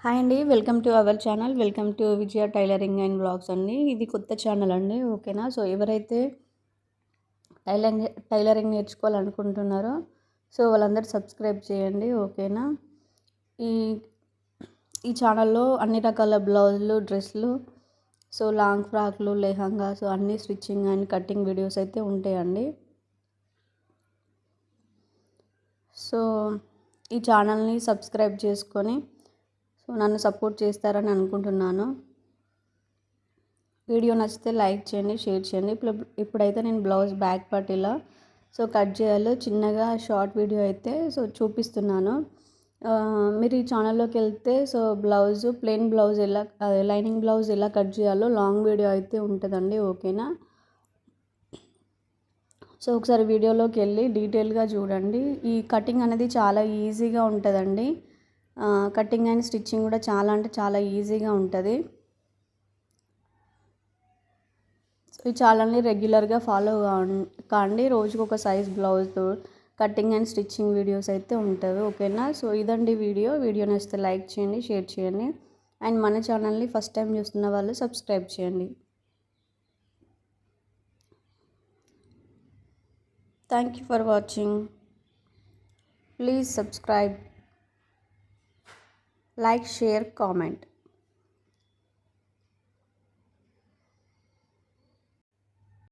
Hi అండి, welcome to our channel. Welcome to Vijaya tailoring and blogs అండి. ఇది కొత్త ఛానల్ అండి, ఓకేనా. సో ఎవరైతే టైలరింగ్ నేర్చుకోవాలనుకుంటున్నారో సో వాళ్ళందరూ సబ్స్క్రైబ్ చేయండి, ఓకేనా. ఈ ఈ ఛానల్లో అన్ని రకాల బ్లౌజులు, డ్రెస్సులు, సో లాంగ్ ఫ్రాక్లు, లెహంగా, సో అన్ని స్టిచ్చింగ్ అండ్ కటింగ్ వీడియోస్ అయితే ఉంటాయండి. సో ఈ ఛానల్ని సబ్స్క్రైబ్ చేసుకొని సో నన్ను సపోర్ట్ చేస్తారని అనుకుంటున్నాను. వీడియో నచ్చితే లైక్ చేయండి, షేర్ చేయండి. ఇప్పుడైతే నేను బ్లౌజ్ బ్యాక్ పార్ట్ ఇలా సో కట్ చేయాలో చిన్నగా షార్ట్ వీడియో అయితే సో చూపిస్తున్నాను. మీరు ఈ ఛానల్లోకి వెళ్తే సో బ్లౌజ్ ప్లెయిన్ బ్లౌజ్ ఎలా లైనింగ్ బ్లౌజ్ ఎలా కట్ చేయాలో లాంగ్ వీడియో అయితే ఉంటుందండి, ఓకేనా. సో ఒకసారి వీడియోలోకి వెళ్ళి డీటెయిల్గా చూడండి. ఈ కటింగ్ అనేది చాలా ఈజీగా ఉంటుందండి. కటింగ్ అండ్ స్టిచ్చింగ్ కూడా చాలా అంటే చాలా ఈజీగా ఉంటుంది. ఈ ఛానల్ని రెగ్యులర్గా ఫాలో కాండి. రోజుకు ఒక size blouse cutting and stitching videos అయితే ఉంటుంది, ఓకేనా. సో ఇదండి వీడియో నచ్చితే లైక్ చేయండి, షేర్ చేయండి. అండ్ మన ఛానల్ని ఫస్ట్ టైం చూస్తున్న వాళ్ళు సబ్స్క్రైబ్ చేయండి. Thank you for watching. Please subscribe, like, share, comment.